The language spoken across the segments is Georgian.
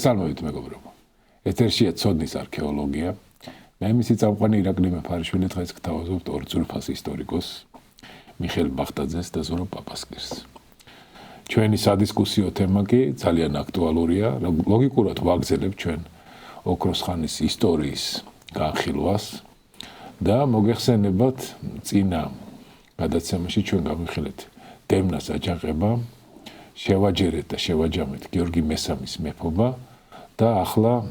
გასალმებით მეგობრებო. ეთერშია ცოდნის არქეოლოგია. მე მისი წამყვანი ირაკლი მეფარიშვილი დღეს გთავაზობთ ორ ძვირფას ისტორიკოს მიხეილ ბახტაძეს და ზურაბ პაპასკირს. ჩვენი სადისკუსიო თემა კი ძალიან აქტუალურია, ლოგიკურად ვაგზელებთ ჩვენ ოქროს ხანის ისტორიის განხილვას და მოგეხსენებათ წინა გადაცემაში ჩვენ გავიხილეთ დემნას აჯანყება, შევაჯერეთ და შევაჯამეთ გიორგი მესამის მეფობა და ახლა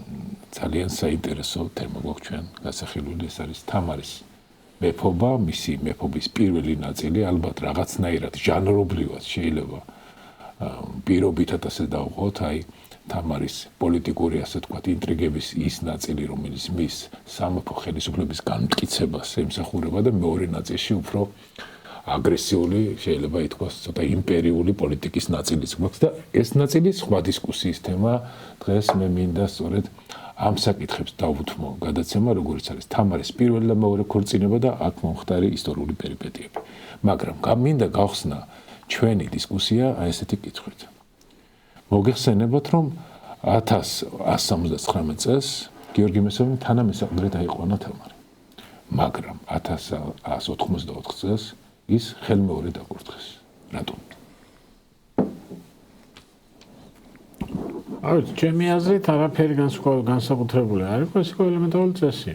ძალიან საინტერესო თემა გვაქვს ჩვენ გასახილული, ეს არის თამარის მეფობა, მისი მეფობის პირველი ნაწილი, ალბათ რაღაცნაირად ჟანრობრივად შეიძლება პირობითად ასე დავყოთ, აი თამარის პოლიტიკური, ასე თქვათ, ინტრიგების ის ნაწილი, რომელიც მის სამეფო ხელისუფლების განმტკიცებას ემსახურება და მეორე ნაწილში უფრო აგრესიული, შეიძლება ითქვას, ცოტა იმპერიული პოლიტიკის ნაწილიც გვაქვს და ეს ნაწილი სხვა დისკუსიის თემა. დღეს მე მინდა სწორედ ამ საკითხებს დავუთმო გადაცემა, როგორც არის თამარის პირველი და მეორე ქორწინება და აქ მომხდარი ისტორიული პერიპეტიები. მაგრამ მინდა გავხსნა ჩვენი დისკუსია აი ესეთი კითხვით. მოგეხსენებათ, რომ 1179 წელს გიორგი მესამი თანამესამრედ აიყვანა თამარი. მაგრამ 1184 წელს ის ხელმეორე დაკურთხეს. რატომ? აი, ჩემი აზრით არაფერი განსაკუთრებული არ იყო, ეს იყო ელემენტარული წესი.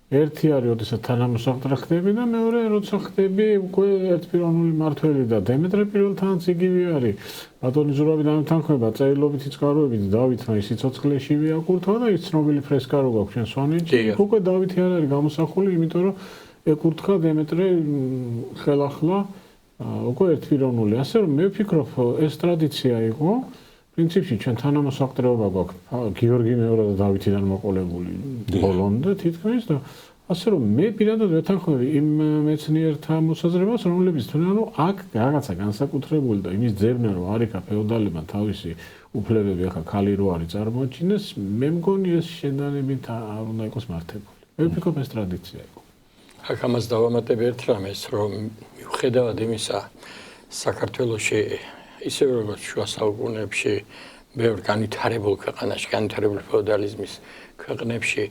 ერთი არის, როდესაც თანამოსაყდრე ხდები და მეორე, როცა ხდები უკვე ერთპიროვნული მმართველი და დემეტრე პირველთანაც იგივე არის. ბატონი ზურაბი დამთანხმება წერილობითი წყაროებით დავითმა ის სიცოცხლეში ვიაკურთხა და ის ცნობილი ფრესკა რო გვაქვს ჩვენ სვანეთში. უკვე დავითი არ არის გამოსახული, იმიტომ რომ ეკურთხა დემეტრე ხელახლა უკვე ერთპიროვნული. ასე რომ მე ვფიქრობ, ეს ტრადიცია იყო. პრინციპში ჩვენ თანამოსაყდრეობა გვაქვს გიორგი მეორე და დავითიდან მოყოლებული ბოლომდე თითქმის და ასე რომ მე პირადად ვეთანხმები იმ მეცნიერთა მოსაზრებას, რომლებიც თვლიან, რომ აქ რაღაცა განსაკუთრებული და იმის ძებნა რომ არ იქა ფეოდალებმა თავისი უფლებები ახლა ქალი რო არის წარმოაჩინეს, მე მგონი ეს შედარებით არ უნდა იყოს მართებული. მე ვფიქრობ ეს ტრადიცია იყო. აქ ამას დავამატებ ერთ რამეს, რომ მიუხედავად იმისა, საქართველოში ისევე როგორც შუა საუკუნეებში ბევრ განვითარებულ ქვეყანაში, განვითარებული ფეოდალიზმის ქვეყნებში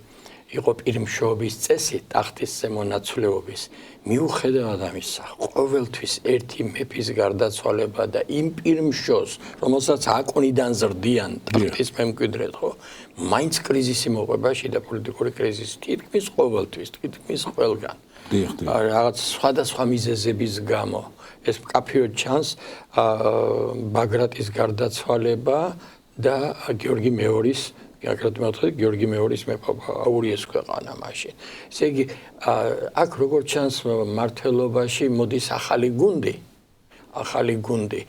იყო პირმშოობის წესი ტახტის ზემონაცვლეობის. მიუხედავად ამისა, ყოველთვის ერთი მეფის გარდაცვალება და იმ პირმშოს, რომელსაც აკონიდან ზრდიან ტახტის მემკვიდრედ, ხო, მაინც კრიზისი მოყვებაში და პოლიტიკური კრიზისი თითქმის ყოველთვის, თითქმის ყველგან. რაღაც სხვადასხვა მიზეზების გამო ეს მკაფიოდ ჩანს ბაგრატის გარდაცვალება და გიორგი მეორის გიორგი მეორის მეფობა აურიეს ქვეყანა მაშინ. ესე იგი, აქ როგორც ჩანს მართლობაში მოდის ახალი გუნდი,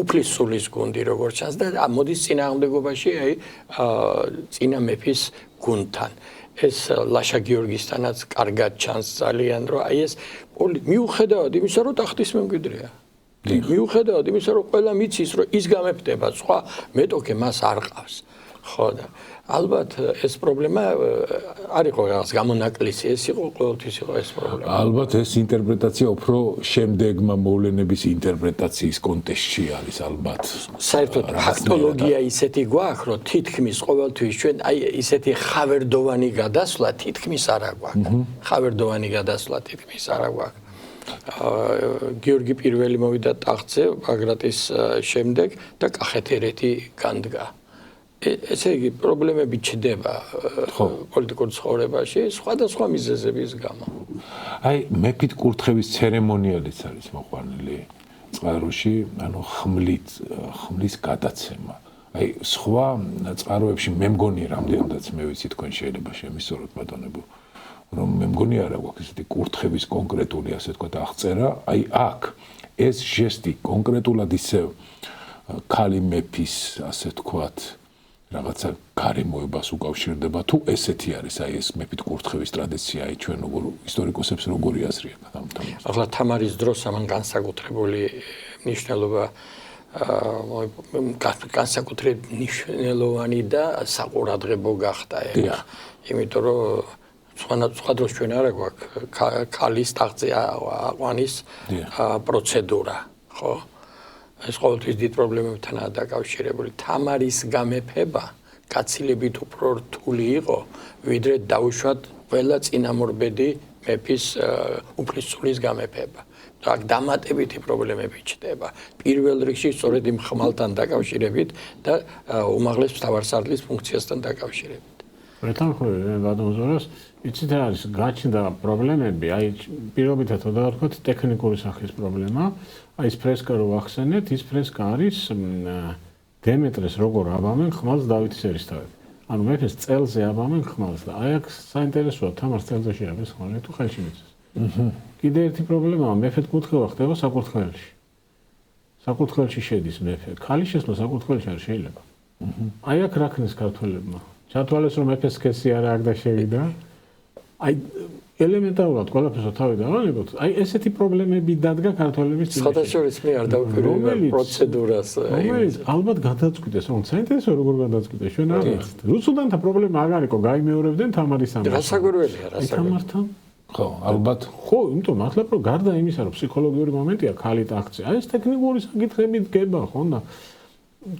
უფლის სულის გუნდი როგორც ჩანს და მოდის წინააღმდეგობაში აი წინა მეფის გუნდთან. ეს ლაშა გიორგისთანაც კარგად ჩანს ძალიან, რომ აი ეს მიუხედავად იმისა, რომ ტახტის მემკვიდრეა. მიუხედავად იმისა, რომ ყველა მიცის, რომ ის გამეფდება, სხვა მეტოქე მას არ ყავს. ხო და ალბათ ეს პრობლემა არ იყო რაღაც გამონაკლისი, ეს იყო ყოველთვის იყო ეს პრობლემა. ალბათ ეს ინტერპრეტაცია უფრო შემდეგმა მოვლენების ინტერპრეტაციის კონტექსტში არის ალბათ. საერთოდ ფაქტოლოგია ისეთი გვაქვს, რომ თითქმის ყოველთვის ჩვენ აი ისეთი ხავერდოვანი გადასვლა თითქმის არა გვაქვს. ხავერდოვანი გადასვლა თითქმის არა გვაქვს. გიორგი პირველი მოვიდა ტახტზე ბაგრატის შემდეგ და კახეთ-ერეთი განდგა. ესე იგი პრობლემები ჩდება პოლიტიკურ ცხოვრებაში სხვადასხვა მიზეზების გამო. აი მეფით კურთხევის ცერემონიალიც არის მოყვანილი წყაროში, ანუ ხმლის გადაცემა. აი სხვა წყაროებში მე მგონი რამდენადაც მე ვიცი თქვენ შეიძლება შემისურვოთ ბატონებო, რომ მე მგონი არა გვაქვს ესეთი კურთხევის კონკრეტული ასე თქვა აღწერა. აი აქ ეს ჟესტი კონკრეტულად ისევ ქალი მეფის ასე თქვათ რაღაცა გარემოებას უკავშირდება თუ ესეთი არის აი ეს მეფით კურთხევის ტრადიცია აი ჩვენ როგორ ისტორიკოსებს როგორი აზრი აქვს ამ თემაზე. ახლა თამარის დროს ამან განსაკუთრებული მნიშვნელობა განსაკუთრებით მნიშვნელოვანი და საყურადღებო გახდა ეგ. იმიტომ რომ სხვა დროს ჩვენ არა გვაქვს ქალის ტახტზე აყვანის პროცედურა, ხო? ეს ყოველთვის დიდ პრობლემებთანაა დაკავშირებული. თამარის გამეფება გაცილებით უფრო რთული იყო, ვიდრე დაუშვათ ყველა წინამორბედი მეფის უფლისწულის გამეფება. აქ დამატებითი პრობლემები ჩნდება. პირველ რიგში სწორედ იმ ხმალთან დაკავშირებით და უმაღლეს მთავარსარდლის ფუნქციასთან დაკავშირებით. მეთანხმები ბატონ ზურაბს, იცით რა არის გაჩნდა პრობლემები, აი პირობითად ვთქვათ ტექნიკური სახის პრობლემა, აი ეს ფრესკა რო ახსენეთ, ის ფრესკა არის დემეტრეს როგორ აბამენ ხმალს დავითის ერისთავები. ანუ მეფეს წელზე აბამენ ხმალს და აი აქ საინტერესოა თამარ წელზე შეაბეს ხმალი თუ ხელში მიწეს. კიდე ერთი პრობლემაა, მეფეთ კურთხევა ხდება საკურთხეველში. საკურთხეველში შედის მეფე. ქალის შესვლა საკურთხეველში არ შეიძლება. აი აქ რა ქნის ქართველებმა? ჩათვალეს რომ მეფეს სქესი არა აქ და შევიდა. აი ელემენტარულად ყველაფერს თავი დავანებოთ. აი ესეთი პრობლემები დადგა ქართველების წინაშე. სხვადასხვა მე არ დავფიქრე პროცედურას. რომელიც ალბათ გადაწყვიტეს, რომ საინტერესო როგორ გადაწყვიტეს, ჩვენ არ ვიცით. რუსუდანთა პრობლემა აღარ იყო, გაიმეორებდნენ თამარის ამბავს. რასაკვირველია, რასაკვირველია. თამართან ხო, ალბათ. ხო, იმიტომ მართლა რომ გარდა იმისა, რომ ფსიქოლოგიური მომენტია ქალით აქცია, აი ეს ტექნიკური საკითხები დგება, ხო და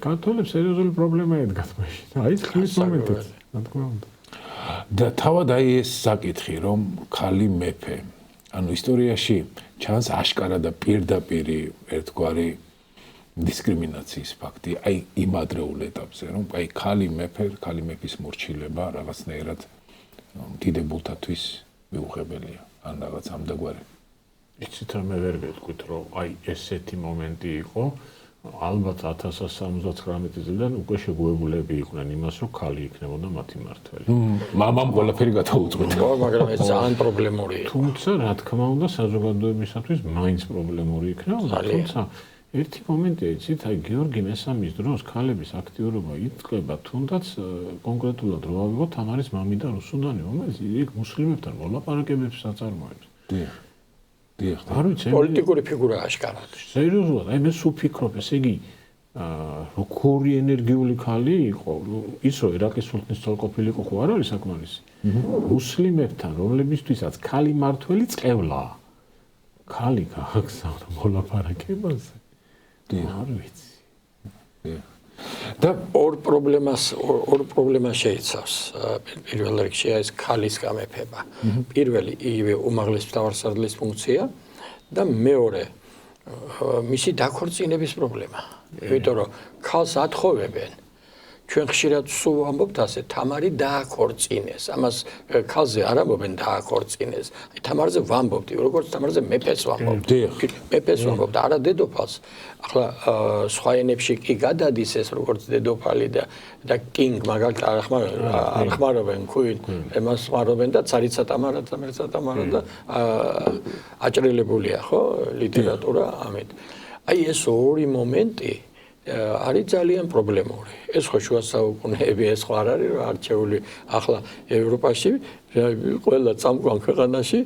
ქართველებს სერიოზული პრობლემა ედგათ მაშინ. აი ეს ხლის მომენტია, რა თქმა უნდა. და თავად აი ეს საკითხი, რომ ქალი მეფე, ანუ ისტორიაში ჩანს აშკარა და პირდაპირი ერთგვარი დისკრიმინაციის ფაქტი, აი იმ ადრეულ ეტაპზე, რომ აი ქალი მეფის მორჩილება რაღაცნაირად დიდებულთათვის მიუღებელია, ან რაღაც ამდაგვარი. იცით რა მე ვერ გეტყვით, რომ აი ესეთი მომენტი იყო, ალბათ 1079 წლიდან უკვე შეგუებულები იყვნენ იმას, რომ ქალი იქნებოდა მათი მმართველი. მამამ ყველაფერი გადაუწყვეტა. ხო, მაგრამ ეს ძალიან პრობლემური იყო. თუმცა, რა თქმა უნდა, საზოგადოებისათვის მაინც პრობლემური იქნებოდა, თუმცა ერთი მომენტია, იცით, აი გიორგი მესამის დროს ქალების აქტიურობა იწყება, თუნდაც კონკრეტულად რო ავიღოთ თამარის მამი და რუსუდანი, რომელიც იქ მუსლიმებთან მოლაპარაკებებს აწარმოებს. დიახ. დიახ. არ ვიცი, პოლიტიკური ფიგურა აშკარად. სერიოზულად, აი მე სულ ფიქრობ, ესე იგი როგორი ენერგიული ქალი იყო, ისო ერაყის სულთნის ცოლყოფილი იყო, ხო არ არის საკმარისი. მუსლიმებთან, რომლებისთვისაც ქალი მართველი წყევლაა. ქალი გააგზავნა მოლაპარაკებაზე. არ ვიცი. და ორ პრობლემას შეიცავს. პირველ რიგში ეს ქალის გამეფება. პირველი იგივე უმაღლეს მთავარსარდლის ფუნქცია და მეორე მისი დაქორწინების პრობლემა. იმიტომ რომ ქალს ათხოვებენ. ჩვენ ხშირად სულ ვამბობთ ასე, თამარი დააქორწინეს. ამას ქალზე არ ამბობენ დააქორწინეს. აი თამარზე ვამბობთ, როგორც თამარზე მეფეს ვამბობთ. მეფეს ვამბობთ, არა დედოფალს. ახლა სხვა ენებში კი გადადის ეს როგორც დედოფალი და king მაგალითად არ ხმარობენ queen, εμას ხმარობენ და царица Тамара და აჭრილებულია, ხო, ლიტერატურა ამით. აი ეს ორი მომენტი არის ძალიან პრობლემური. ეს ხო შუა საუკუნეები, ეს ხო არ არის არჩეული ახლა ევროპაში, ყველა წამყვან ქვეყანაში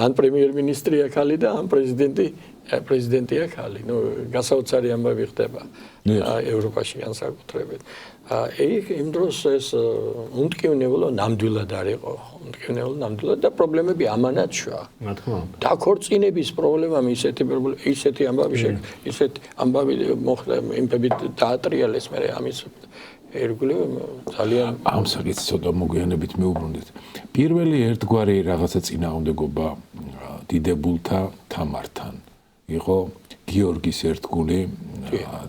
ან პრემიერ-მინისტრია ქალი და ან პრეზიდენტია ქალი. ნუ გასაოცარი ამბავი ხდება ევროპაში განსაკუთრებით. იმ დროს ეს უმტკივნეულო ნამდვილად არ იყო. უმტკივნეულო ნამდვილად და პრობლემები ამანაც შვა. რა თქმა უნდა. დაქორწინების პრობლემა ისეთი ამბავი მოხდა იმები დაატრიალეს მე ამის ერგული ძალიან ამ საკითხს ცოტა მოგვიანებით მეუბრუნდით. პირველი ერთგვარი რაღაცა წინააღმდეგობა დიდებულთა თამართან იყო გიორგის ერთგული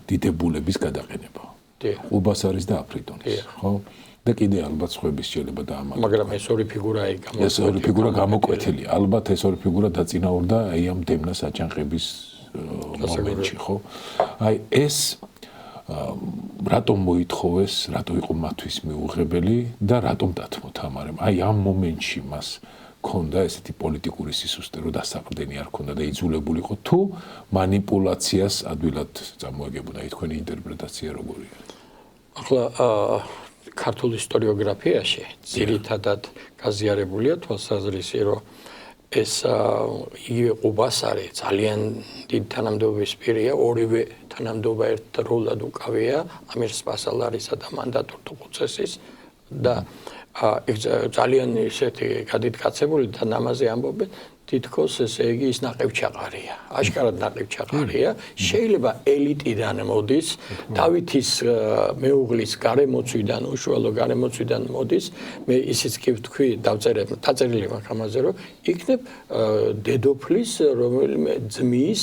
დიდებულების გადაყენება. უბასარის და აფრიტონის, ხო? და კიდე ალბათ სხვების შეიძლება დაამატო. მაგრამ ეს ორი ფიგურა ეს ორი ფიგურა გამოკვეთილია. ალბათ ეს ორი ფიგურა დაწინაურდა აი ამ დემნას აჯანყების მომენტში, ხო? აი ეს რატომ მოითხოვეს, რატო იყო მათთვის მიუღებელი და რატომ დათმო თამარემ? აი ამ მომენტში მას ქონდა ესეთი პოლიტიკური სისუსტე, რომ დასაყრდენი არ ქონდა და იძულებული იყო თუ манипуляციას ადვილად წამოაგებოდა. აი თქვენი ინტერპრეტაცია როგორია? ახლა ქართულ ისტორიოგრაფიაში ძირითადად გაზიარებულია თვალსაზრისი, რომ ეს იგივე უბასარი ძალიან დიდ თანამდებობის პირია, ორივე თანამდებობა ერთდროულად უკავია ამირ სპასალარისა და მანდატურ თუხუცესის და ძალიან ისეთი გადიდკაცებული და ამაზე ამბობენ თითქოს ესე იგი ის ნაყევჩაყარია. აშკარად ნაყევჩაყარია. შეიძლება ელიტიდან მოდის, დავითის მეუღლის გარემოცვიდან, უშუალო გარემოცვიდან მოდის. მე ისიც კი ვთქვი, დაწერილი მაქვს ამაზე, რომ იქნებ დედოფლის რომელიმე ძმის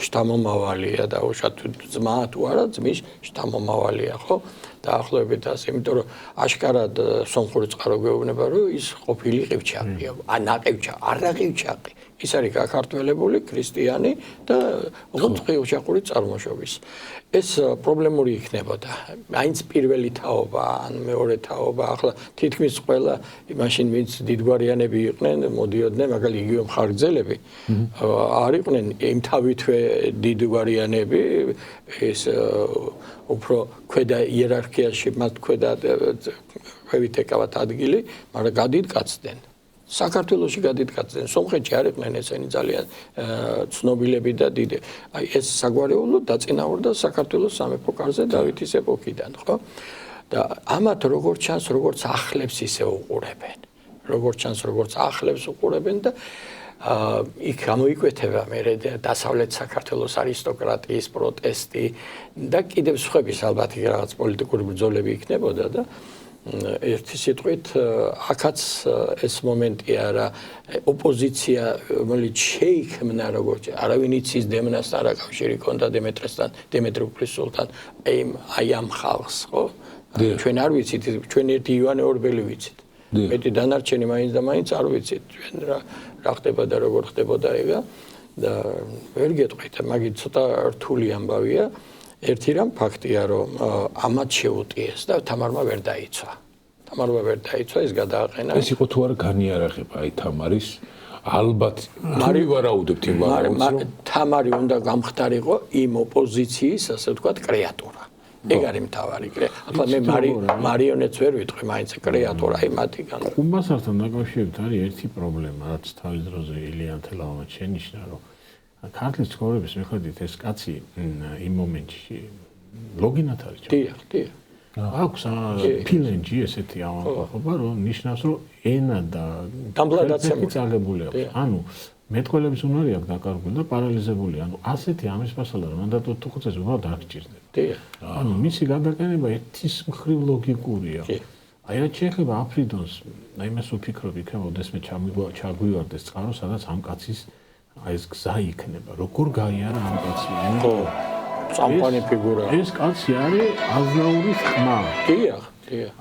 შთამომავალია და უშუალოდ ძმა თუ არა, ძმის შთამომავალია, ხო? დაახლოებით ასე, იმიტომ რომ აშკარად სომხური წყარო გვეუბნება, რომ ის ყოფილი ყივჩაყია, ნაყივჩაყი, არ ნაყივჩაყი. ის არის გაქართველებული ქრისტიანი და ოღონდ ყივჩაყური წარმოშობის. ეს პრობლემური იქნებოდა. მაინც პირველი თაობა, ან მეორე თაობა, ახლა თითქმის ყველა მაშინ ვინც დიდგვარიანები იყვნენ, მოდიოდნენ, მაგალითად იგივე მხარგრძელები, არ იყვნენ იმთავითვე დიდგვარიანები, ეს უფრო ქვედა იერარქიაში მათ ქვედა ქვევით ეკავათ ადგილი, მაგრამ გადიდგაცდნენ. საქართველოში გადიდგაცდნენ. სომხეთში არ იყვნენ ესენი ძალიან ცნობილები და დიდი. აი ეს საგვარეულო დაწინაურდა საქართველოს სამეფო კარზე დავითის ეპოქიდან, ხო? და ამათ როგორც ჩანს, როგორც ახლებს ისე უყურებენ. როგორც ჩანს, როგორც ახლებს უყურებენ და იქ გამოიკვეთება მე დასავლეთ საქართველოს არისტოკრატიის პროტესტი და კიდევ სხვების ალბათ რაღაც პოლიტიკური ბრძოლები იქნებოდა და ერთი სიტყვით აქაც ეს მომენტია რა ოპოზიცია რომელიც შეიქმნა როგორც არავინ იცის დემნასთან რა კავშირი ჰქონდა დემეტრესთან დემეტროპოლის სულთან აი ამ ხალხს ხო ჩვენ არ ვიცით ჩვენ ერთი ივანე ორბელი ვიცით მეტი დანარჩენი მაინც და მაინც არ ვიცით ჩვენ რა ხდება და როგორ ხდებოდა ეგა და ვერ გეტყვით მაგით ცოტა რთული ამბავია ერთი რამ ფაქტია რომ ამათ შეუტიეს და თამარმა ვერ დაიცვა. თამარმა ვერ დაიცვა ის გადააყენა. ეს იყო თუ არა განიარაღება აი თამარის ალბათ მარი ვარაუდებთ იმ ვარაუდს თამარი უნდა გამხდარიყო იმ ოპოზიციის ასე ვთქვათ კრეატურა. ეგ არის მთავარი ახლა მე მარიონეტს ვერ ვიტყვი მაინც კრეატურა აი მათი ხუმბასართან დაკავშირებით არის ერთი პრობლემა რაც თავის დროზე ილია თელაოვმა შენიშნა რომ ქართლის ცხოვრების მიხედვით ეს კაცი იმ მომენტში ლოგინად არის დიახ აქვს ფილენჯი ესეთი ამაყობა რომ ნიშნავს რომ ენა და დამბლადაცემული წაგებული აქვს ანუ მეტყველების უნარი აქვს დაკარგული და პარალიზებული ანუ ასეთი ამის მასალა რომ მანდატო თუ ხუცეს უბრალოდ არ გჭირდება დიახ ანუ მისი გადაყენება ერთის მხრივ ლოგიკურია აი რა შეიძლება აფრიდონს აი მას ვფიქრობ იქნებოდეს მე ჩაგვივარდეს წყარო სადაც ამ კაცის აი ეს გზა იქნება როგორ გაიარა ამ კაცი წამყვანი ფიგურა ეს კაცი არის აზნაურის ხმა დიახ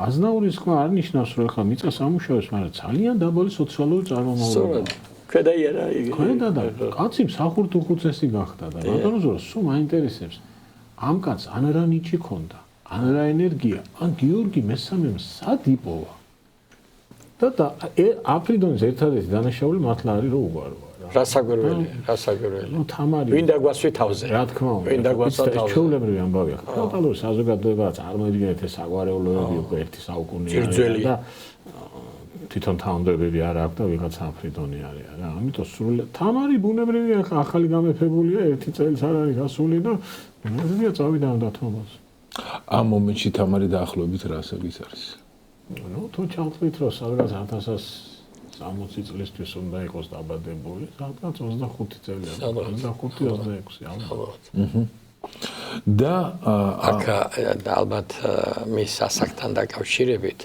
აზნაურის ხმა არ ნიშნავს რომ ხა მიწა სამუშაოს მაგრამ ძალიან დაბალი სოციალური წარმომავლობა ქვედა იერარქია ქვედა და კაცი მსახურთო ხუცესი გახდა და ბატონო ზურა სულ მაინტერესებს ამ კაცს ან რა ნიჭი ქონდა ან რა ენერგია ან გიორგი მესამემ სად იპოვა და აფრიდონის ერთადერთი დანაშაული მართლა არის რომ უგვაროა რასაგვირველი ნუ თამარი ვინ დაგვასვი თავზე რა თქმა უნდა ვინ დაგვასვა თავზე ჩვეულებრივი ამბავია ტოტალური საზოგადოება წარმოიდგინეთ ეს საგვარეულოები უკვე ერთი საუკუნეა და თვითონ თანამდებები არ აქვს და ვიღაცა აფრიდონი არის რა ამიტომ სულ თამარი ბუნებრივია ახალი გამეფებულია ერთი წელს არ არის გასული და ბუნებრივია წავიდა ამ დათმობაზე ამ მომენტში თამარი დაახლოებით რასების არის ნუ თუ ჩავთვლით რომ სადღაც 1060 წლისთვის უნდა იყოს დაბადებული, სადღაც 25 წელია. 25-26 ალბათ. და აქ ალბათ მის ასაკთან დაკავშირებით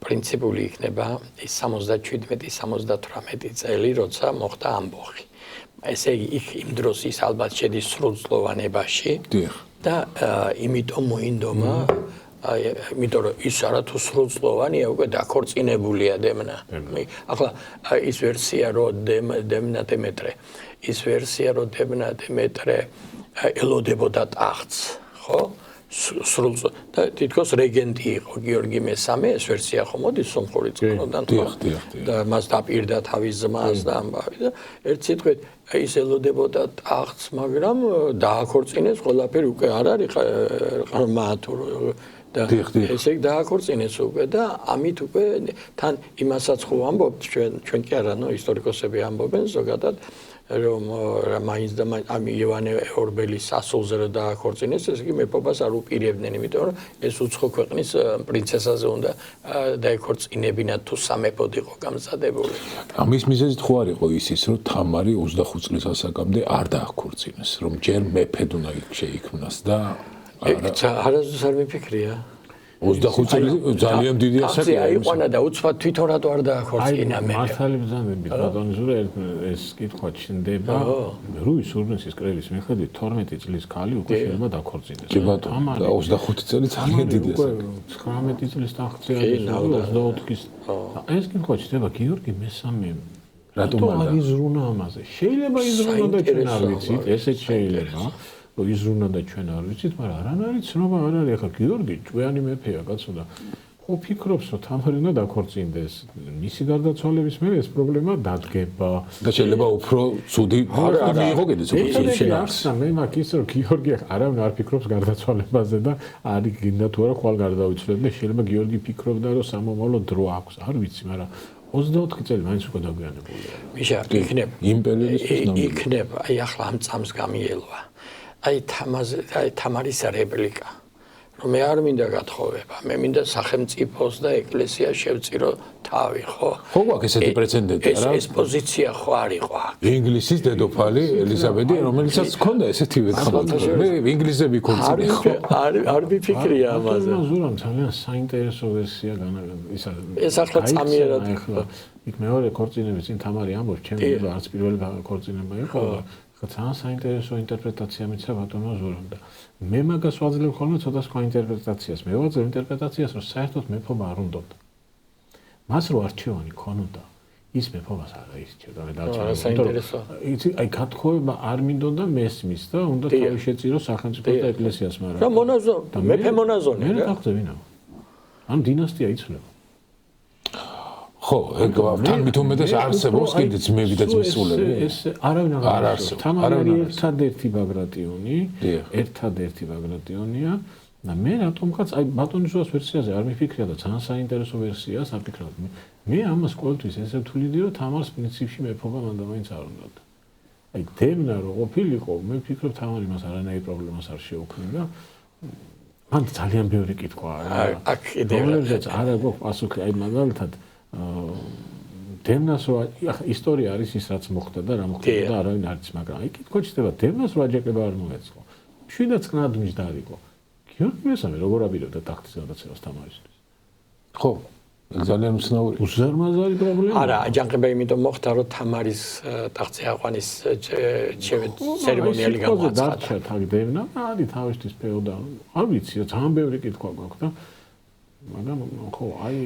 პრინციპული იქნება ის 77-78 წელი, როცა მოხდა ამბოხი. ესე იგი იქ იმ დროს ის ალბათ შედის სრულწლოვანებაში და იმიტომ მოინდომა იმიტომ რომ ის არათუ სრულწლოვანია უკვე დაქორწინებულია დემნა. ახლა ის ვერსია რომ დემნა დემეტრე ის ვერსია რომ დემნა დემეტრე ელოდებოდა ტახტს, ხო? და თითქოს რეგენტი იყო გიორგი მესამე ეს ვერსია ხო მოდის სომხური წყაროდან და მას დაპირდა თავის ძმას და ამბავი და ერთ სიტყვით ის ელოდებოდა ტახტს მაგრამ დააქორწინეს ყველაფერი უკვე არ არის ყრმა თუ და ესე იგი დააქორწინეს უკვე და ამით უკვე თან იმასაც ხო ამბობთ ჩვენ კი არა ნუ ისტორიკოსები ამბობენ ზოგადად რომ მაინც და ამ ივანე ორბელის ასულზე რა დააქორწინეს ესე იგი მეფობას არ უპირებდნენ იმიტომ რომ ეს უცხო ქვეყნის პრინცესაზე უნდა დაიქორწინებინა თუ სამეფოდ იყო გამზადებული ამის მიზეზით ხო არ იყო ისიც რომ თამარი 25 წლის ასაკამდე არ დააქორწინეს რომ ჯერ მეფედ უნდა შეიქმნას და არასდროს არ მიფიქრია 25 წელი ძალიან დიდი ასაკია. აიყვანა და უცბად თვითონ რატო არ დააქორწინა მე. მართალი ბრძანები ბატონი ზურა ეს კითხვა ჩნდება. რუის ურბნისის კრების მიხედვით 12 წლის ქალი უკვე შეიძლება დააქორწინდეს. კი ბატონო, 25 წელი ძალიან დიდი ასაკია. 19 წლის ტახტზე არის 24-ის. ეს კითხვა ჩნდება გიორგი მესამე. რატომ არ იზრუნა ამაზე? შეიძლება იზრუნა და ჩვენ არ ვიცით, ესეც შეიძლება. იზრუნა და ჩვენ არ ვიცით, მაგრამ არანაირი ცნობა არ არის. ახლა გიორგი ჭკვიანი მეფეა, კაცო და ხო ფიქრობს, რომ თამარი უნდა დაქორწინდეს. მისი გარდაცვალების მერე ეს პრობლემა დადგება. და შეიძლება უფრო ცუდი მიიღო კიდეც უფრო შინაარს. მე მაგ ის რომ გიორგი არავინ არ ფიქრობს გარდაცვალებაზე და არის გინდა თუ არა ხვალ გარდავიცვლებ და შეიძლება გიორგი ფიქრობდა, რომ სამომავლო დრო აქვს. არ ვიცი, მაგრამ 24 წელი მაინც უკვე დაგვიანებულია. მიშა, იქნებ იმპერიალისტის ნამდვილი. იქნებ, აი ახლა ამ წამს გამიელვა. აი თამარის რეპლიკა რომ მე არ მინდა გათხოვება მე მინდა სახელმწიფოს და ეკლესიას შევწირო თავი ხო ხო გვაქვს ესეთი პრეცედენტი არა ეს პოზიცია ხო არ იყო ინგლისის დედოფალი ელიზაბეტი რომელიცაც ჰქონდა ესეთივე განათლება მე ინგლისები ქონწინე ხო არ მიფიქრია ამაზე ზურამ ძალიან საინტერესო ვერსია ეს ახლა წამიერად იქ მეორე ქორწინების წინ თამარი ამბობს ჩემი არც პირველი ქორწინება იყო ძალიან საინტერესო ინტერპრეტაცია მიცა ბატონო ზურამ და მე მაგას ვაძლევ ხოლმე ცოტა სხვა ინტერპრეტაციას. მე ვაძლევ ინტერპრეტაციას, რომ საერთოდ მეფობა არ უნდოდა. მას რო არჩევანი ქონოდა, ის მეფობას არ აირჩევდა მე დავწერე. საინტერესო. იცი, აი გათხოვება არ მინდოდა მესმის და უნდა თავი შეწირო სახელმწიფოს და ეკლესიას, მაგრამ რა მონაზო, მეფე მონაზონი რა? მე გახდებინა. ანუ დინასტია იცვლება. ხო, ეგ თან მithumetes არსებობს კიდე ძმები და ძმისულები. ეს არავინ არ არსებობს. თამარი ერთადერთი ბაგრატიონია და მე რატომღაც აი ბატონის ზუას ვერსიაზე არ მიფიქრია და ძალიან საინტერესო ვერსიაა საფიქრად. მე ამას ყოველთვის ესე ვთვლიდი რომ თამარს პრინციპში მეფობა მანდ-მაინც არ უნდოდა. აი დევნა რო ყოფილიყო, მე ვფიქრობ თამარი მას არანაირ პრობლემას არ შეუქმნიდა. მან ძალიან ბევრი კითხვაა. აქ კიდევ არა გვაქვს პასუხი აი მაგალითად დემნას რო ისტორია არის ის რაც მოხდა და რა მოხდა და არავინ არ იცის მაგრამ აი კითხვა ჩდება დემნას რო აჯანყება არ მოეწყო შვიდაც კნადმის დარიგო გიორგი მესამე როგორ აპირებდა ტახტის გადაცემას თამარისთვის ხო ძალიან უცნაური უზარმაზარი პრობლემა არა აჯანყება იმიტომ მოხდა რომ თამარის ტახტზე აყვანის ცერემონიალი გამოაცხადა დარჩა თაღ დემნა არის თავისთვის ფეოდალი არ ვიცი ძალიან ბევრი კითხვა გვაქვს და მაგრამ ხო აი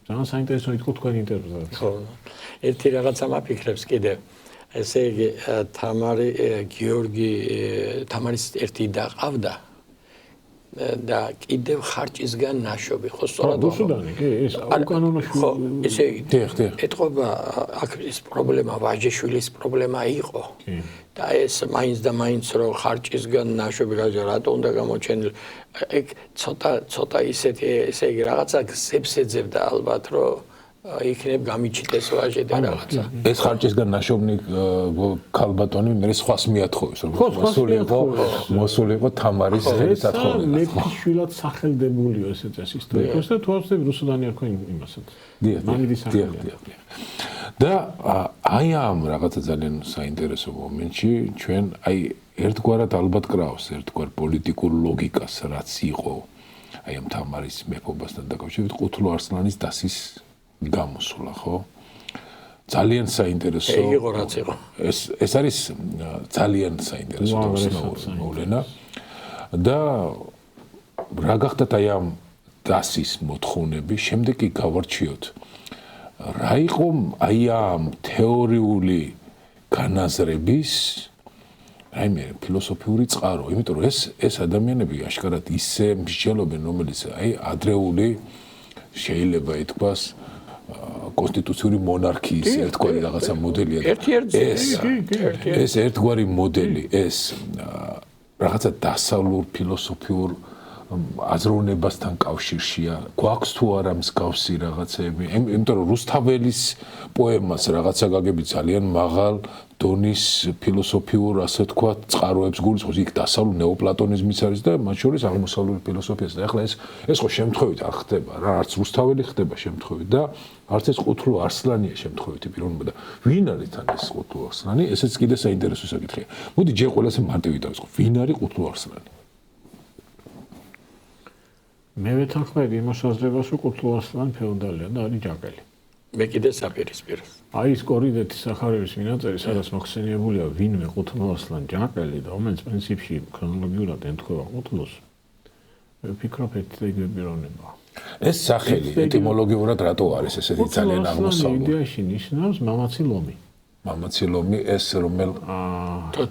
ძალიან საინტერესო იყო თქვენი ინტერპრეტაცია. ხო. ერთი რაღაცა მაფიქრებს კიდევ. ესე იგი თამარის ერთი და ყავდა და კიდევ ხარჭისგან ნაშობი ხო სწორად რუსუდანი კი ეს უკანონო ხო ესე იგი ეთყობა აქ ეს პრობლემა ვაჟიშვილის პრობლემა იყო და ეს მაინც და მაინც რო ხარჭისგან ნაშობი რატო უნდა გამოჩენილ ეგ ცოტა ისეთი ესე იგი რაღაცა გზებს ეძებდა ალბათ რომ იქნებ გამიჩიტეს ვაჟი და რაღაცა ეს ხარჭისგან ნაშოვნი ქალბატონი მე სხვას მიათხოვეს რომ მოსულიყო თამარის ხელსაწყობი მეფიშვილად სახელდებულიო ესე წეს ისტორიკოს და თუ არ ვწდები რუსუდანი არ ქონი იმასაც მაგიდის სახელია და აი ამ რაღაცა ძალიან საინტერესო მომენტში ჩვენ აი ერთგვარად ალბათ კრავს ერთგვარ პოლიტიკურ ლოგიკას რაც იყო აი ამ თამარის მეფობასთან დაკავშირებით ყუთლო არსლანის დასის გამოსულა ხო ძალიან საინტერესო იყო რაც იყო ეს არის ძალიან საინტერესო მოვლენა და რა გახდათ აი ამ დასის მოთხოვნები შემდეგ კი გავარჩიოთ რა იყო აი ამ თეორიული განაზრების რაიმე ფილოსოფიური წყარო იმიტომ რომ ეს ადამიანები აშკარად ისე მსჯელობენ რომელიც აი ადრეული შეიძლება ითქვას კონსტიტუციური მონარქიის ერთგვარი რაღაცა მოდელია ეს ერთგვარი მოდელი ეს რაღაცა დასავლურ ფილოსოფიურ აზროვნებასთან კავშირშია, გვაქვს თუ არა მსგავსი რაღაცები, იმიტომ რომ რუსთაველის პოემას რაღაცა გაგები ძალიან მაღალ დონის ფილოსოფიურ, ასე ვთქვათ, წყაროებს გულისხმობს, იქ დასავლური ნეოპლატონიზმიც არის და მათ შორის აღმოსავლური ფილოსოფიაც და ახლა ეს ხო შემთხვევით არ ხდება რა, არც რუსთაველი ხდება შემთხვევით და არც ეს ყუთლუ არსლანია შემთხვევითი პიროვნება და ვინ არის თან ეს ყუთლუ არსლანი, ესეც კიდე საინტერესო საკითხია. მოდი ჯერ ყველაზე მარტივი დავიწყო, ვინ არის ყუთლუ არსლანი? მე ვეთანხმები იმ მოსაზრებას, რომ ყუთლუ არსლანი ფეოდალია და არის ჯაყელი. მე კიდე საპირისპირო. აი ეს კორიდეთის სახარების მინაწერი, სადაც მოხსენიებულია ვინმე ყუთლუ არსლან ჯაყელი და რომელიც პრინციპში ქრონოლოგიურად ემთხვევა ყუთლუს, ვფიქრობ ერთი პიროვნება. ეს სახელი ეტიმოლოგიურად რატო არის ესეთი ძალიან აღმოსავლური? იდეაში ნიშნავს მამაცი ლომი. მამაცი ლომი ეს რომელ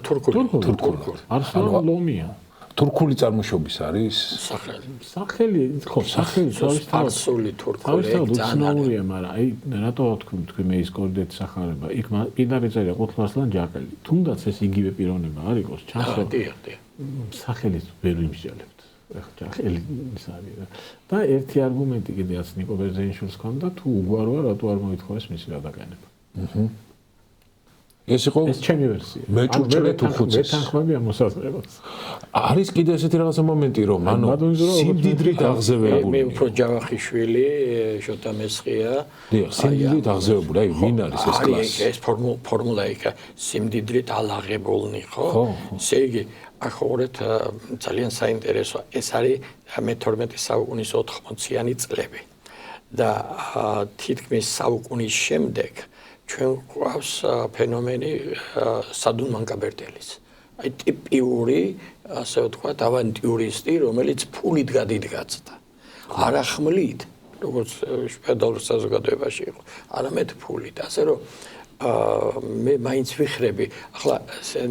თურქული. არსლანი ლომია. თურქული წარმოშობის არის? სახელი, ხო, სახელი ფარსული თურქული ძანაურია, მაგრამ აი რატო თქვი მე ის კორიდეთის სახარება, იქ პირდაპირ წერია ყუთლუ არსლან ჯაყელი. თუნდაც ეს იგივე პიროვნება არ იყოს, ჩანს რომ სახელის ვერ ვიმსჯელებთ. ეხლა ჯაყელი ის არის და ერთი არგუმენტი კიდეაც ნიკო ბერძენიშვილს ჰქონდა, თუ უგვაროა რატო არ მოითხოვეს მისი გადაგაყენება. ეს იყო ეს ჩემი ვერსია. მეჭურჭრე თუ ხუცეს. ვეთანხმები ამ მოსაზრებას. არის კიდე ესეთი რაღაცა მომენტი რომ ანუ სიმდიდრით აღზევებული. მე უფრო ჯავახიშვილი, შოთა მესხია. დიახ, სიმდიდრით აღზევებული, აი ვინ არის ეს კლასი? ეს ფორმულა იქა სიმდიდრით ალაღებულნი, ხო? ესე იგი ახორეთ ძალიან საინტერესოა. ეს არის მე-12 საუკუნის 80-იანი წლები. და თითქმის საუკუნის შემდეგ ჩვენ გვყავს ფენომენი სადუნ-მანკაბერტელის. აი ტიპიური, ასე ვთქვათ, ავანტიურისტი, რომელიც ფულით გადიდგაცდა. არა ხმლით, როგორც ფეოდალურ საზოგადოებაში იყო, არამედ ფულით. ასე რომ მე მაინც ვიხრები, ახლა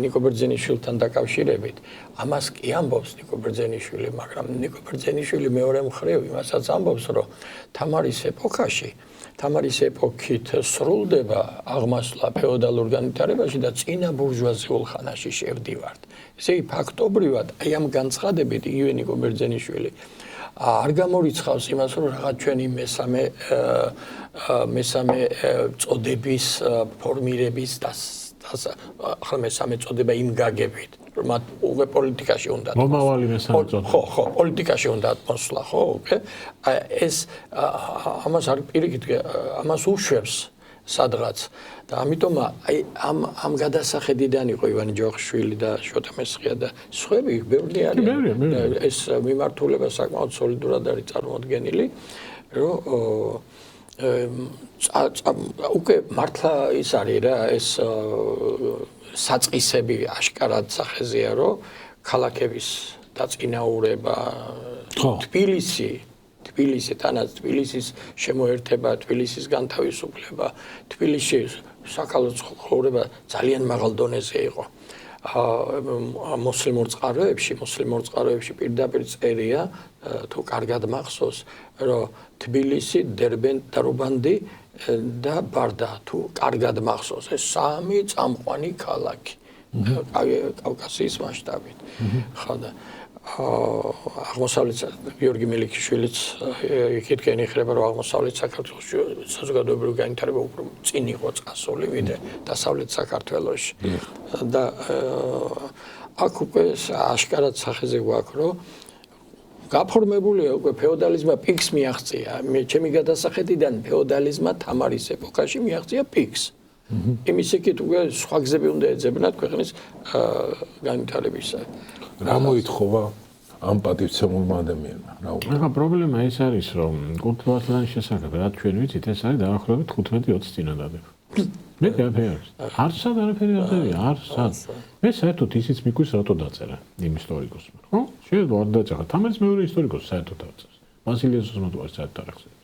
ნიკო ბერძენიშვილთან დაკავშირებით, ამას კი ამბობს ნიკო ბერძენიშვილი, მაგრამ ნიკო ბერძენიშვილი მეორე მხრივ იმასაც ამბობს, რომ თამარის ეპოქაში თამარის ეპოქით სრულდება აღმასვლა ფეოდალურ განვითარებაში და წინა ბურჟუაზიულ ხანაში შევდივართ. ესე იგი ფაქტობრივად აი ამ განცხადებით იგივე ნიკო ბერძენიშვილი არ გამორიცხავს იმას, რომ რაღაც ჩვენი მესამე წოდების ფორმირების ახლა მესამე წოდება იმ გაგებით, რომ მათ უკვე პოლიტიკაში უნდა მომავალი მესამე წოდება. ხო, პოლიტიკაში უნდა მოსვლა, ხო, ეს ამას არ პირიქით, ამას უშვებს სადღაც და ამიტომ აი ამ გადასახედიდან იყო ივანე ჯავახიშვილი და შოთა მესხია და სხვები ბევრი არიან. ეს მიმართულება საკმაოდ სოლიდურად არის წარმოდგენილი, რომ უკვე მართლა ის არის რა, ეს საწყისები აშკარად სახეზეა, რომ ქალაქების დაწინაურება, თბილისი, თანაც თბილისის შემოერთება, თბილისის განთავისუფლება, თბილისში საქალაქო ცხოვრება ძალიან მაღალ დონეზე იყო. მოსლიმურ წყაროებში პირდაპირ წერია, თუ კარგად მახსოვს, რომ თბილისი, დერბენტ-დარუბანდი და ბარდა, თუ კარგად მახსოვს, ეს სამი წამყვანი ქალაქი კავკასიის მასშტაბით. ხო და აღმოსავლეთ გიორგი მელიქიშვილიც იქითკენ იხრება, რომ აღმოსავლეთ საქართველოს საზოგადოებრივი განვითარება უფრო წინ იყო წასული, ვიდრე დასავლეთ საქართველოში. და აქ უკვე აშკარად სახეზე გვაქვს, რომ გაფორმებულია უკვე ფეოდალიზმმა პიკს მიაღწია. ჩემი გადასახედიდან ფეოდალიზმმა თამარის ეპოქაში მიაღწია პიკს. იმის იქით უკვე სხვა გზები უნდა ეძებნათ ქვეყნის განვითარებისა. რა მოითხოვა ამ პატივცემულმა ადამიანმა? ახლა პრობლემა ეს არის, რომ ყუთლუ არსლანის შესახებ რაც ჩვენ ვიცით, ეს არის დაახლოებით 15-20 წინადადება. მე გააფერს. არსად არაფერი არ დავია, არსად. მე საერთოდ ისიც მიგვის რატო დაწერა იმ ისტორიკოსმა. ხო? შეიძლება არ დაწერა. თამარის მეორე ისტორიკოსი საერთოდ დაწერა. ვასილიუსის მოთხოვნა საერთოდ არ ახსენე.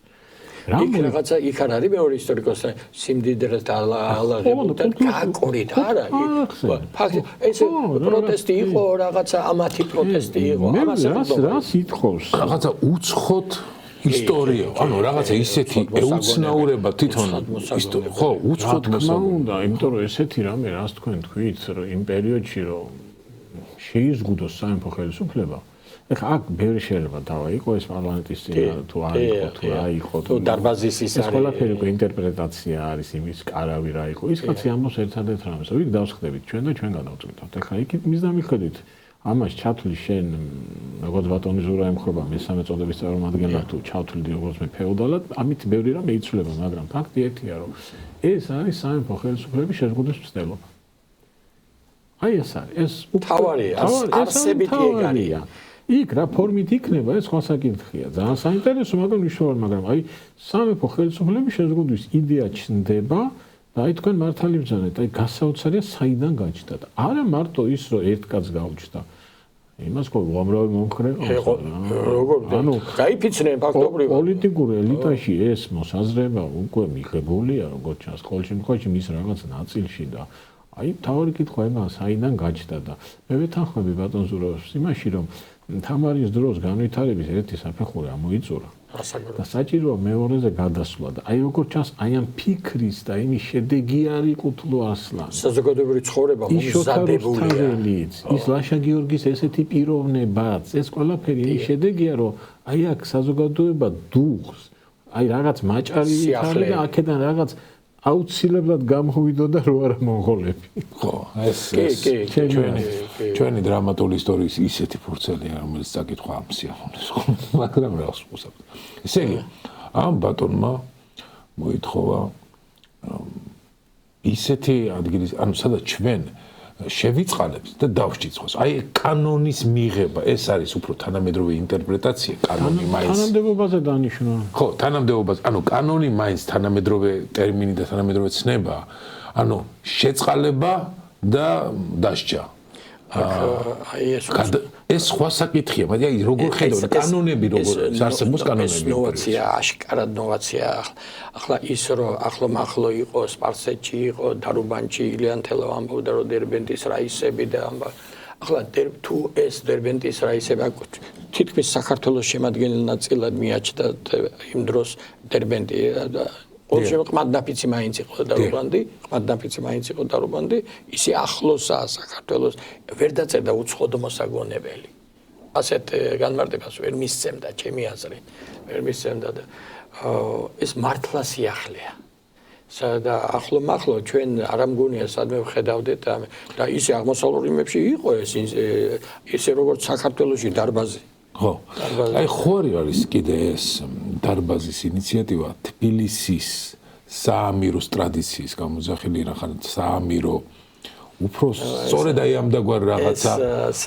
იქ რაღაცა იქ არ არის მეორე ისტორიკოსი სიმდიდრეს და ალაღებულთან გაკორით არა ფაქტი ეს პროტესტი იყო რაღაცა ამათი პროტესტი იყო ამას რას ითხოვს რაღაცა უცხოთ ისტორია ანუ რაღაცა ისეთი ეუცნაურება თვითონ ხო უცხოთ მოსაუბრა იმიტომ რომ ესეთი რამე რას თქვენ თქვით რომ იმ პერიოდში რომ შეიზღუდოს სამეფო ხელისუფლება ეხლა აქ ბევრი შეიძლება დავა იყო ეს პარლამენტის წინა თუ არ იყო თუ რა იყო თუ დარბაზის ის არის ეს ყველაფერი უკვე ინტერპრეტაცია არის იმის კარავი რა იყო ის კაცი ამბობს ერთადერთ რამეს ვიქ დავსხდებით ჩვენ და ჩვენ გადავწყვიტოთ ეხლა იქით მიზნამიხედით ამას ჩათვლი შენ როგორც ბატონი ზურა ემხრობა მესამე წოდების წარმომადგენლად თუ ჩავთვლი როგორც მე ფეოდალად ამით ბევრი რამე იცვლება მაგრამ ფაქტი ერთია რომ ეს არის სამეფო ხელისუფლების შეზღუდვის მცდელობა აი ეს არის ეს თავარია არსებითი ეგარია იქ რა ფორმით იქნება ეს სხვა საკითხია ძალიან საინტერესო მაგრამ მნიშვნელოვანი მაგრამ აი სამეფო ხელისუფლების შეზღუდვის იდეა ჩნდება და აი თქვენ მართალი ბრძანეთ აი გასაოცარია საიდან გაჩნდა და არა მარტო ის რომ ერთ კაცს გაუჩნდა იმას ხო უამრავი მომხრე როგორ გაიფიცნენ ფაქტობრივად პოლიტიკური ელიტაში ეს მოსაზრება უკვე მიღებულია როგორც ჩანს ყოველ შემთხვევაში მის რაღაც ნაწილში და აი თავი კითხვა ემა საიდან გაჩნდა და მე ვეთანხმები ბატონ ზურაბს იმაში რომ თამარის დროს განვითარების ერთი საფეხური ამოიწურა და საჭიროა მეორეზე გადასვლა და აი როგორ ჩანს აი ამ ფიქრის და იმის შედეგი არის კუთლო ასლანი საზოგადოებრივი ცხოვრება მომზადებულია ის ლაშა გიორგის ესეთი პიროვნებაც ეს ყველაფერი ის შედეგია რომ აი აქ საზოგადოება დუღს აი რაღაც მაჭარილი ხარ და აქედან რაღაც აუცილებლად გამოვიდოდა რო არა მონღოლები. ხო, ეს ჩვენი დრამატული ისტორიის ისეთი ფურცელია, რომელიც საკითხვა ამ სიამოვნებს, მაგრამ რა ვსწავლობ. ესე იგი, ამ ბატონმა მოითხოვა ისეთი ადგილის, ანუ სადაც ჩვენ შევიწყალებს და დავშიცხოს. აი კანონის მიღება, ეს არის უფრო თანამედროვე ინტერპრეტაცია, კანონი მაინც თანამდებობაზე დანიშნვა. ხო, თანამდებობაზე, ანუ კანონი მაინც თანამედროვე ტერმინი და თანამედროვე ცნება, ანუ შეწყალება და დასჯა. აი ეს სხვა საკითხია, მაგრამ აი როგორ ხედავთ კანონები როგორ არსებობს კანონები ნოვაცია აშკარად ნოვაცია ახლა ის რომ ახლო იყო სპარსეთში იყო დარუბანში ილიანთელო ამბობდა რომ დერბენტის რაისები და ახლა თუ ეს დერბენტის რაისები თითქმის საქართველოს შემადგენელ ნაწილად მიაჩნდა იმ დროს დერბენტი და ოღონდ ყმადნაფიცი მაინც იყო დარუბანდი ისე ახლოსაა საქართველოს ვერ დაწერდა უცხო მოსაგონებელი ასეთ განმარტებას ვერ მისცემდა ჩემი აზრით ვერ მისცემდა და ეს მართლა სიახლეა და ახლო ჩვენ არ ამგონია სადმე ვხედავდეთ და ისე აღმოსავლურ იმებში იყო ეს ისე როგორც საქართველოში დარბაზი ხო აი ხوارი არის კიდე ეს დარბაზის ინიციატივა თბილისის საამიროს ტრადიციის გამოძახილი რახან საამირო უფრო სწორედ აი ამ დაგვარ რაღაცა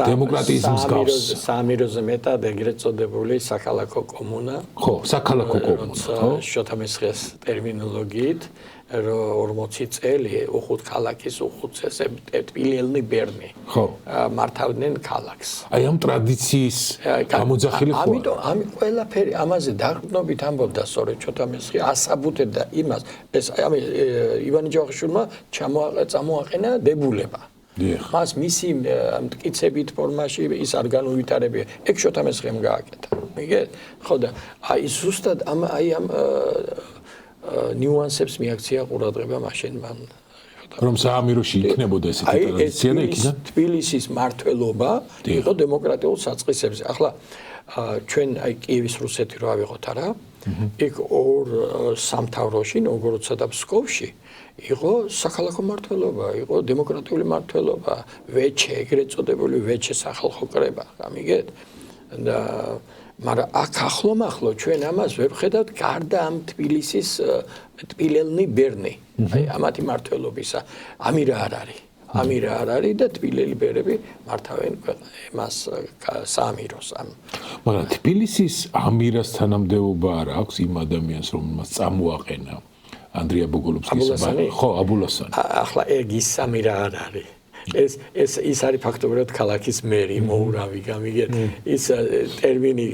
დემოკრატიის მსგავს საამიროზე მეტად ეგრეთ წოდებული საქალაქო კომუნა ხო საქალაქო კომუნა ხო შოთა მესხის ტერმინოლოგიით 40 წელი უხუთ ქალაქის უხუთ თბილელი ბერნი ხო მართავდნენ ქალაქს აი ამ ტრადიციის გამოძახილი ხო ამიტომ ყველაფერი ამაზე დაგნობით ამბობდა სწორედ შოთა მესხი ასაბუთებდა იმას ეს ივანე ჯავახიშვილმა წამოაყენა დებულება მას მისი მტკიცებით ფორმაში ის არ განუვითარებია ეგ შოთა მესხემ გააკეთა მიგეთ ხო და აი ზუსტად აი ამ ნიუანსებს მიაქცია ყურადღება მაშინ მან რომ საამიროში იქნებოდა ესეთი ტრადიცია და იქიდან თბილისის მართლობა იყო დემოკრატიულ საწყისებზე ახლა ჩვენ აი კიევის რუსეთი რო ავიღოთ არა იქ ორ სამთავროში ნოვგოროდსა და ფსკოვში იყო საქალაქო მართლობა იყო დემოკრატიული მართლობა ვეჩე ეგრეთ წოდებული ვეჩე სახალხო კრება გამიგეთ და მაგრამ აქ ახლო ჩვენ ამას ვერ ვხედავთ გარდა ამ თბილისის თბილელნი ბერნი აი ამათი მართლობისა ამირა არ არის და თბილელი ბერები მართავენ მას საამიროს ამ მაგრამ თბილისის ამირას თანამდებობა არ აქვს იმ ადამიანს რომელმაც წამოაყენა ანდრია ბოგოლუბსკის ხო აბულასანი ახლა ეგ ის ამირა არ არის ეს არის ფაქტობრივად ქალაქის მერი მოურავი გამიგეთ ის ტერმინი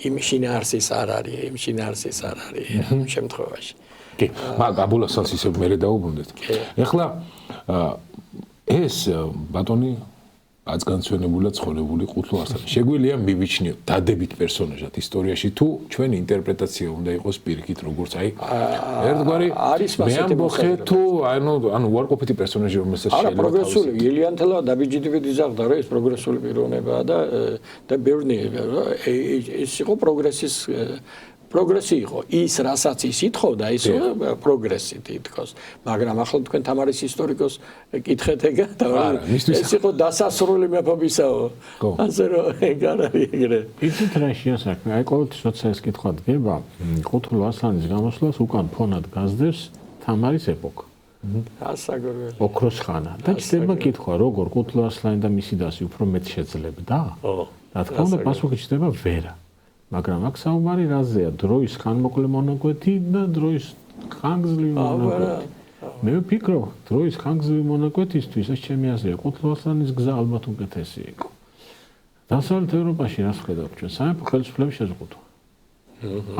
იმ შინაარსის არ არის ამ შემთხვევაში კი მაგ აბულასანს ისე მერე დაუბრუნდეთ ეხლა ეს ბატონი აწგანცვენებულად ცხოვრებული ყუთლო არსანი. შეგვიძლია მივიჩნიოთ დადებით პერსონაჟად ისტორიაში თუ ჩვენი ინტერპრეტაცია უნდა იყოს პირიქით როგორც აი ერთგვარი მე ამბოხე თუ ანუ უარყოფითი პერსონაჟი რომელსაც შეიძლება არა პროგრესული ილიანთელა დაბიჯიტებით იზარდა რა ეს პროგრესული პიროვნებაა და ბევრი ეს იყო პროგრესი იყო ის რასაც ის ითხოვდა ის პროგრესი თითქოს მაგრამ ახლა თქვენ თამარის ისტორიკოს კითხეთ ეგ ეს იყო დასასრული მეფობისაო ასე რომ ეგ არ არის ეგრე იცით რა შეასაქმე აი ყოველთვის როცა ეს კითხვა დგება ყუთლო ასლანის გამოსვლას უკან ფონად გაზდევს თამარის ეპოქა ასაგორველი ოქროს ხანა და ჩდება კითხვა როგორ ყუთლო ასლანი და მისი დასი უფრო მეტ შეძლებდა რა თქმა უნდა პასუხი ჩდება ვერა მაგრამ აქ საუბარი რაზეა დროის ხანმოკლე მონაკვეთი და დროის ხანგრძლივი მონაკვეთი მე ვფიქრობ დროის ხანგრძლივი მონაკვეთისთვის ეს ჩემი აზრია ყუთლო ასლანის გზა ალბათ უკეთესი იყო დასავლეთ ევროპაში რას ხედავთ ჩვენ სამეფო ხელისუფლების შეზღუდვა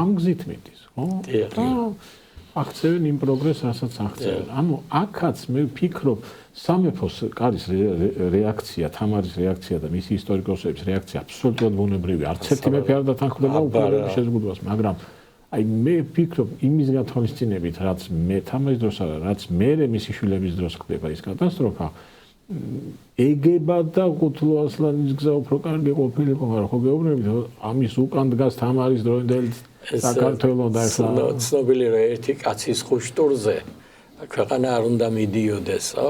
ამ გზით მიდის ხო აქცევენ იმ პროგრესს რასაც აქცევენ ანუ აქაც მე ვფიქრობ სამეფოს კარის რეაქცია თამარის რეაქცია და მისი ისტორიკოსების რეაქცია აბსოლუტურად ბუნებრივია არც ერთი მეფე არ დათანხმდება უკრაინის შეზღუდვას მაგრამ აი მე ვფიქრობ იმის გათვალისწინებით რაც მე თამარის დროს არა რაც მერე მისი შვილების დროს ხდება ის კატასტროფა ეგება და ყუთლო ასლანის გზა უფრო კარგი ყოფილიყო მაგრამ ხო გეუბნებით ამის უკან დგას თამარის დროინდელი საქართველოს და ახლა ცნობილი რა ერთი კაცის ხუშტურზე ქვეყანა არ უნდა მიდიოდესო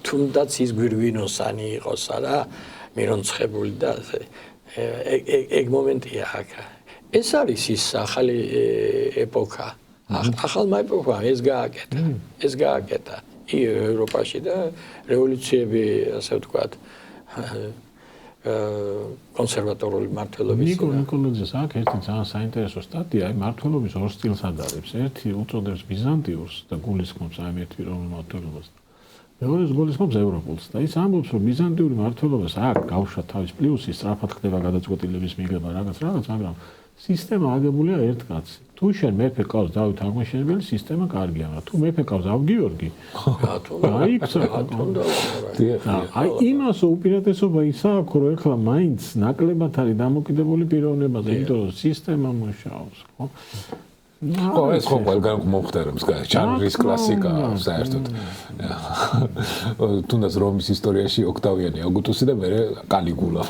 თუნდაც ის გვირგვინოსანი იყოსა რა მირონცხებული და ეგ მომენტია აქ ეს არის ის ახალი ეპოქა ახალმა ეპოქამ ეს გააკეთა ევროპაში და რევოლუციები ასე ვთქვათ კონსერვატორული მმართველობის ნიკოლოძეს აქ ერთი ძალიან საინტერესო სტატია აი მმართველობის ორ სტილს ადარებს ერთი უწოდებს ბიზანტიურს და გულისხმობს აი ერთ პიროვნულ მმართველობას მეორე გულისხმობს ევროპულს და ის ამბობს რომ ბიზანტიური მმართველობას აქ გავშვა თავის პლუსი სწრაფად ხდება გადაწყვეტილების მიღება რაღაც მაგრამ სისტემა აგებულია ერთ კაცი თუ შენ მეფე ყავს დავით აღმაშენებელი სისტემა კარგია მაგრამ თუ მეფე ყავს ავგიორგი აი იმას უპირატესობა ისაა რომ ეხლა მაინც ნაკლებად არის დამოკიდებული პიროვნებაზე იმიტომ რომ სისტემა მუშაობს ხო ხო ეს ხო ყველგან მომხდარებს ჟანრის კლასიკაა საერთოდ თუნდაც რომის ისტორიაში ოქტავიანე აუგუსტუსი და მერე კალიგულა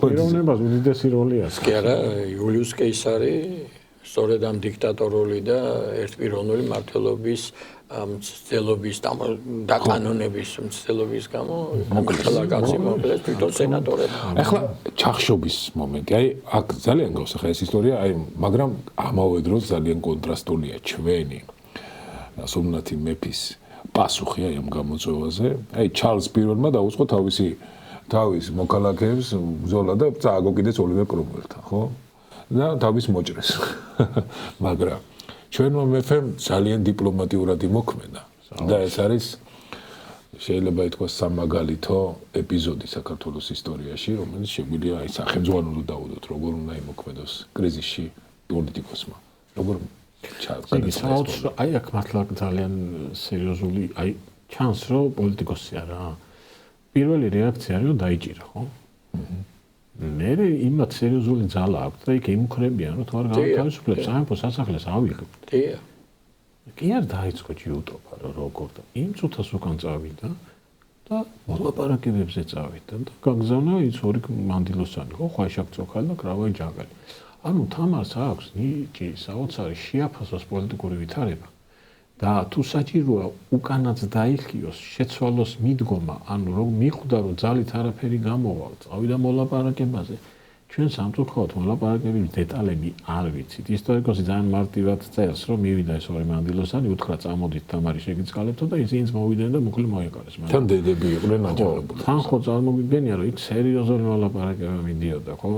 პიროვნებას უდიდესი როლი აქვს კი არა იულიუს კეისარი სწორედ ამ დიქტატორული და ერთპიროვნული მმართველობის მცდელობის და კანონების მცდელობის გამო მოკლელა კაცი მოკლეს თვითონ სენატორები. ახლა ჩახშობის მომენტი. აი აქ ძალიან გავს ახლა ეს ისტორია, აი მაგრამ ამავე დროს ძალიან კონტრასტულია ჩვენი სომნათი მეფის პასუხი აი ამ გამოწვევაზე. აი ჩარლზ პირველმა დაუწყო თავის მოქალაქეებს ბრძოლა და წააგო კიდეც ოლივერ კრომველთან, ხო? და თავის მოჭრეს. მაგრამ ჩვენმა მეფემ ძალიან დიპლომატიურად იმოქმედა და ეს არის შეიძლება ითქვას სამაგალითო ეპიზოდი საქართველოს ისტორიაში, რომელიც შეგვიძლია აი სახელმძღვანელო დაუდოთ, როგორ უნდა იმოქმედოს კრიზისში პოლიტიკოსმა. როგორ ჩააწყდეს აი აქ მართლა ძალიან სერიოზული აი ჩანს რომ პოლიტიკოსი არა. პირველი რეაქცია არის რომ დაიჭირა, ხო? მე იმათ სერიოზული ძალა აქვს და იქ იმუქრებიან რომ თუ არ გავთავისუფლებს სამეფო სასახლეს ავიღებთ. კი არ დაიწყო ჯიუტობა როგორ და იმ წუთას უკან წავიდა და მოლაპარაკებებზე წავიდა და გაგზავნა ის ორი მანდილოსანი ხო ხვაშაკწოხალი და კრავაი ჯაგალი. ანუ თამარს აქვს ნიჭი საოცარი შეაფასოს პოლიტიკური ვითარება და თუ საჭიროა უკანაც დაიხიოს შეცვალოს მიდგომა ანუ რომ მიხვდა რომ ძალით არაფერი გამოვალ წავიდა მოლაპარაკებაზე ჩვენ სამწუხაროდ მოლაპარაკების დეტალები არ ვიცით ისტორიკოსი ძალიან მარტივად წერს რომ მივიდა ეს ორი მანდილოსანი უთხრა წამოდით თამარი შეგიწყალებთო და ისინიც მოვიდნენ და მოკლე მოეკარეს თან დედები იყვნენ აჯანყებული თან ხო წარმოგიდგენია რომ იქ სერიოზული მოლაპარაკება მიდიოდა ხო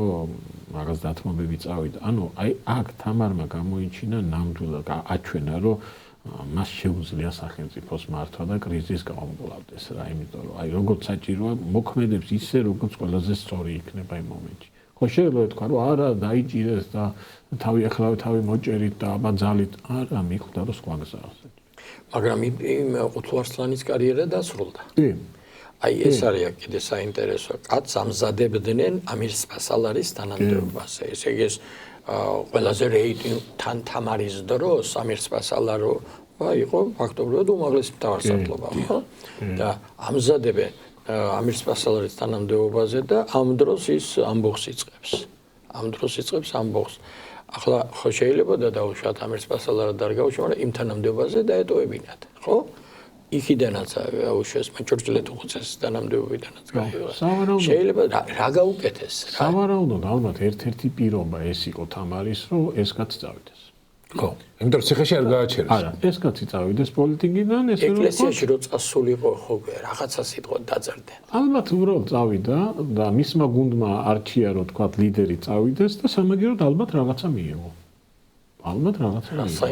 მაგას დათმობები წავიდა ანუ აი აქ თამარმა გამოიჩინა ნამდვილად აჩვენა რომ მას შეუძლია სახელმწიფოს მართვა და კრიზისს გაუმკლავდეს რა იმიტომ რომ აი როგორც საჭიროა მოქმედებს ისე როგორც ყველაზე სწორი იქნება იმ მომენტში ხო შეიძლება თქვა რომ არა დაიჭირეს და თავი ახლავე თავი მოჭერით და აბა ძალით არა მიხვდა რომ სხვა გზაა მაგრამ იმ ყუთლო არსლანის კარიერა დასრულდა კი აი ეს არის კიდე საინტერესო. კაცს ამზადებდნენ ამირსპასალარის თანამდებობაზე. ესე იგი ეს ყველაზე რეიტინგთან თამარის დროს ამირსპასალარო იყო ფაქტობრივად უმაღლესი მთავარსარდლობა, ხო? და ამზადებენ ამირსპასალარის თანამდებობაზე და ამ დროს ის ამბოხს იწყებს. ამ დროს იწყებს ამბოხს. ახლა ხო შეიძლება და დაუშვათ ამირსპასალარად არ გავუშვათ, მაგრამ იმ თანამდებობაზე დაეტოვებინათ, ხო? იქიდანაც აუშვეს მეჭურჭლეთუხუცეს თანამდებობიდანაც გაიღო. შეიძლება რა გაუკეთეს? სავარაუდოდ ალბათ ერთ-ერთი პირობა ეს იყო თამარის, რომ ეს კაცი წავიდეს. ხო, იმიტომ რომ ციხეში არ გააჩერეს. არა, ეს კაცი წავიდეს პოლიტიკიდან, ეს ეკლესიაში რო წასულიყო, ხო, რაღაცა სიტყვა დაძრდნენ. ალბათ უბრალოდ წავიდა და მისმა გუნდმა არჩია, რომ თქვა ლიდერი წავიდეს და სამაგიეროდ ალბათ რაღაცა მიიღო. ალბათ რაღაცა მიიღო.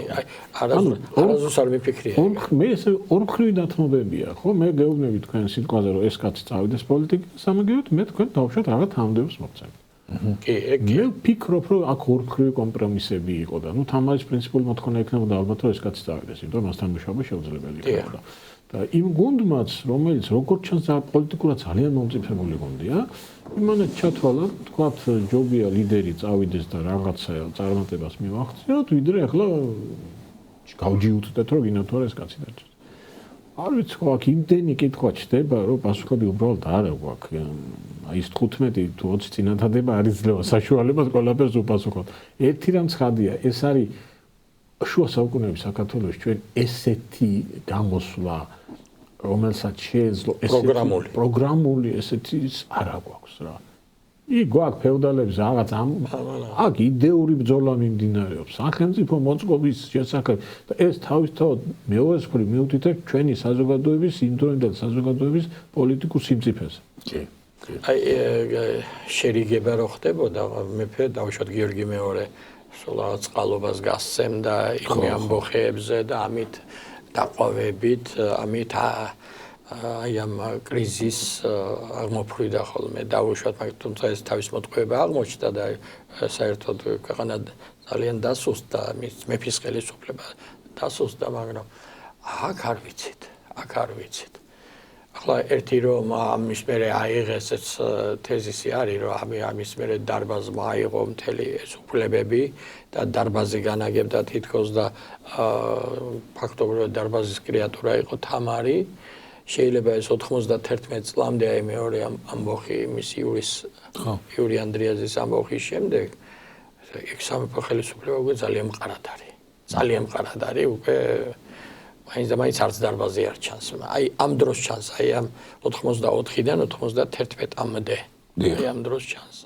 არასდროს არ მიფიქრია. მე ესე ორმხრივი დათმობებია, ხო? მე გეუბნები თქვენ სიტყვაზე, რომ ეს კაცი წავიდეს პოლიტიკიდან, სამაგიეროდ მე თქვენ დავუშვათ რაღაც თანამდებობს მოგწევთ. კი, მე ვფიქრობ, რომ აქ ორმხრივი კომპრომისები იყო და ნუ თამარის პრინციპული მოთხოვნა იქნებოდა ალბათ, რომ ეს კაცი წავიდეს, იმიტომ რომ მასთან მუშაობა შეუძლებელი იქნებოდა. და იმ გუნდმაც, რომელიც როგორც ჩანს პოლიტიკურად ძალიან მომწიფებული გუნდია, იმანაც ჩათვალა, თქვათ, ჯობია ლიდერი წავიდეს და რაღაცა წარმატებას მივახციოთ, ვიდრე ახლა გავჯიუტდეთ, რომ გინათ ეს კაცი დარჩეს. არ ვიცი, ხო, აქ იმდენი კითხვა ჩდება, რომ პასუხები უბრალოდ არ აქვს. აი ეს 15 თუ 20 წინადადება არ იძლევა საშუალებას ყველაფერს უპასუხოთ. ერთი რამ ცხადია, ეს არის შუა საუკუნეების საქართველოში ჩვენ ესეთი გამოსვლა, რომელსაც შეეძლო პროგრამული ესეთი არ აქვს რა. გვაქვს ფეოდალების რაღაც აქ იდეური ბრძოლა მიმდინარეობს სახელმწიფო მოწყობის შესახებ და ეს თავისთავად მეორეს მხრივ მიუთითებს ჩვენი საზოგადოების იმდროინდელი საზოგადოების პოლიტიკურ სიმწიფეს. აი შერიგება რო ხდებოდა მეფე დავუშვათ გიორგი მეორე სულ რაღაც წყალობას გასცემდა იმ ამბოხებზე და ამით დაყვავებით ამით აი ამ კრიზის აღმოფხვიდა ხოლმე დავუშვათ მაგრამ თუმცა ეს თავის მოტყუება აღმოჩნდა და საერთოდ ქვეყანა ძალიან დასუსტდა მეფის ხელისუფლება დასუსტდა მაგრამ აქ არ ვიცით ახლა ერთი რომ ამის მერე აიღეს ეს თეზისი არის რომ ამის მერე დარბაზმა აიღო მთელი ეს უფლებები და დარბაზი განაგებდა თითქოს და ფაქტობრივად დარბაზის კრეატურა იყო თამარი შეიძლება ეს 91 წლამდე აი მეორე ამბოხი მის იური ანდრიაზის ამბოხის შემდეგ იქ სამეფო ხელისუფლება უკვე ძალიან მყარად არის უკვე მაინც არც დარბაზი არ ჩანს აი ამ დროს ჩანს აი ამ 84-დან 91-მდე აი ამ დროს ჩანს